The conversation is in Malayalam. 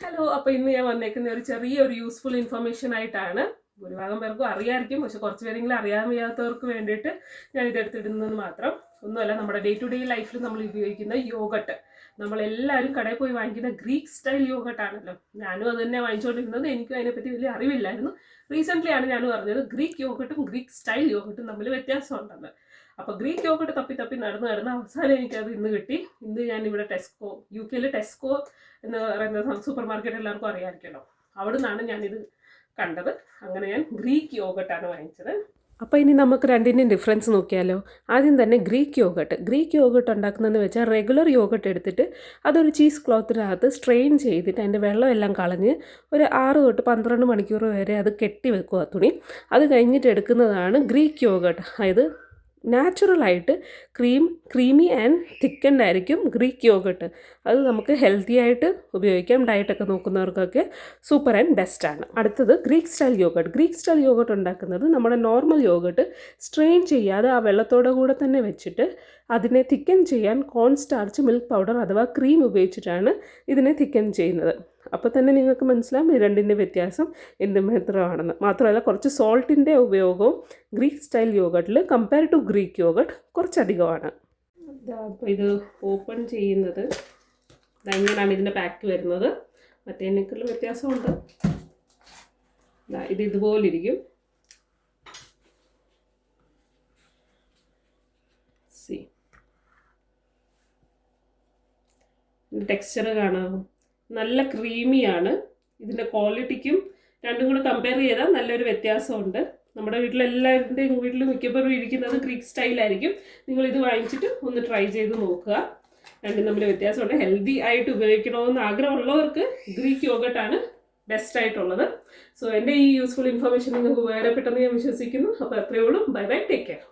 ഹലോ, അപ്പോൾ ഇന്ന് ഞാൻ വന്നേക്കുന്ന ഒരു ചെറിയൊരു യൂസ്ഫുൾ ഇൻഫർമേഷൻ ആയിട്ടാണ്. ഭൂരിഭാഗം പേർക്കും അറിയാമായിരിക്കും, പക്ഷെ കുറച്ച് പേരെങ്കിലും അറിയാൻ വയ്യാത്തവർക്ക് വേണ്ടിയിട്ട് ഞാൻ ഇതെടുത്തിടുന്നത് മാത്രം. ഒന്നുമല്ല, നമ്മുടെ ഡേ ടു ഡേ ലൈഫിൽ നമ്മൾ ഉപയോഗിക്കുന്ന യോഗട്ട്. നമ്മളെല്ലാവരും കടയിൽ പോയി വാങ്ങിക്കുന്ന ഗ്രീക്ക് സ്റ്റൈൽ യോഗട്ടാണല്ലോ. ഞാനും അത് തന്നെ വാങ്ങിച്ചുകൊണ്ടിരുന്നത്. എനിക്കും അതിനെപ്പറ്റി വലിയ അറിവില്ലായിരുന്നു. റീസെൻ്റ്ലി ആണ് ഞാനും അറിഞ്ഞത് ഗ്രീക്ക് യോഗട്ടും ഗ്രീക്ക് സ്റ്റൈൽ യോഗട്ടും തമ്മിൽ വ്യത്യാസമുണ്ടെന്ന്. അപ്പോൾ ഗ്രീക്ക് യോഗട്ട് തപ്പി തപ്പി നടന്ന് അവസാനം എനിക്കത് ഇന്ന് കിട്ടി. ഇന്ന് ഞാനിവിടെ ടെസ്കോ, UK ടെസ്കോ എന്ന് പറയുന്ന സൂപ്പർ മാർക്കറ്റ് എല്ലാവർക്കും അറിയാമായിരിക്കുമല്ലോ. അവിടെ നിന്നാണ് ഞാനിത് കണ്ടത്. അങ്ങനെ ഞാൻ ഗ്രീക്ക് യോഗട്ടാണ് വാങ്ങിച്ചത്. അപ്പോൾ ഇനി നമുക്ക് രണ്ടിൻ്റെയും ഡിഫറൻസ് നോക്കിയാലോ. ആദ്യം തന്നെ ഗ്രീക്ക് യോഗട്ട് ഉണ്ടാക്കുന്നതെന്ന് വെച്ചാൽ റെഗുലർ യോഗട്ട് എടുത്തിട്ട് അതൊരു ചീസ് ക്ലോത്തിനകത്ത് സ്ട്രെയിൻ ചെയ്തിട്ട് അതിൻ്റെ വെള്ളമെല്ലാം കളഞ്ഞ് ഒരു 6 തൊട്ട് 12 മണിക്കൂർ വരെ അത് കെട്ടി വെക്കുക തുണി. അത് കഴിഞ്ഞിട്ട് എടുക്കുന്നതാണ് ഗ്രീക്ക് യോഗട്ട്. അതായത് നാച്ചുറലായിട്ട് ക്രീമി ആൻഡ് തിക്കൻഡ് ആയിരിക്കും ഗ്രീക്ക് യോഗട്ട്. അത് നമുക്ക് ഹെൽത്തി ആയിട്ട് ഉപയോഗിക്കാം. ഡയറ്റൊക്കെ നോക്കുന്നവർക്കൊക്കെ സൂപ്പർ ആൻഡ് ബെസ്റ്റാണ്. അടുത്തത് ഗ്രീക്ക് സ്റ്റൈൽ യോഗട്ട് ഉണ്ടാക്കുന്നത് നമ്മുടെ നോർമൽ യോഗട്ട് സ്ട്രെയിൻ ചെയ്യാതെ ആ വെള്ളത്തോടെ കൂടെ തന്നെ വെച്ചിട്ട് അതിനെ തിക്കൻ ചെയ്യാൻ കോൺ സ്റ്റാർച്ച്, മിൽക്ക് പൗഡർ അഥവാ ക്രീം ഉപയോഗിച്ചിട്ടാണ് ഇതിനെ തിക്കൻ ചെയ്യുന്നത്. അപ്പോൾ തന്നെ നിങ്ങൾക്ക് മനസ്സിലാവും ഈ രണ്ടിൻ്റെ വ്യത്യാസം എന്തുമാത്രമാണെന്ന്. മാത്രമല്ല, കുറച്ച് സോൾട്ടിൻ്റെ ഉപയോഗവും ഗ്രീക്ക് സ്റ്റൈൽ യോഗട്ടിൽ കമ്പയർ ടു ഗ്രീക്ക് യോഗട്ട് കുറച്ചധികമാണ്. അപ്പോൾ ഇത് ഓപ്പൺ ചെയ്യുന്നത് ഇങ്ങനെയാണ് ഇതിൻ്റെ പാക്ക് വരുന്നത്. മറ്റേതിനേക്കുള്ള വ്യത്യാസമുണ്ട്. ഇത് ഇതുപോലിരിക്കും. ടെക്സ്ചർ കാണാം, നല്ല ക്രീമിയാണ്. ഇതിൻ്റെ ക്വാളിറ്റിക്കും രണ്ടും കൂടെ കമ്പയർ ചെയ്താൽ നല്ലൊരു വ്യത്യാസമുണ്ട്. നമ്മുടെ വീട്ടിലെല്ലാവരുടെയും വീട്ടിൽ മിക്കപ്പോഴും ഇരിക്കുന്നത് ഗ്രീക്ക് സ്റ്റൈലായിരിക്കും. നിങ്ങളിത് വാങ്ങിച്ചിട്ട് ഒന്ന് ട്രൈ ചെയ്ത് നോക്കുക. രണ്ടും തമ്മിൽ വ്യത്യാസമുണ്ട്. ഹെൽത്തി ആയിട്ട് ഉപയോഗിക്കണമെന്ന് ആഗ്രഹമുള്ളവർക്ക് ഗ്രീക്ക് യോഗട്ടാണ് ബെസ്റ്റായിട്ടുള്ളത്. സോ എൻ്റെ ഈ യൂസ്ഫുൾ ഇൻഫർമേഷൻ നിങ്ങൾക്ക് ഉപകാരപ്പെട്ടെന്ന് ഞാൻ വിശ്വസിക്കുന്നു. അപ്പോൾ അത്രയേ ഉള്ളൂ. Bye bye, take care.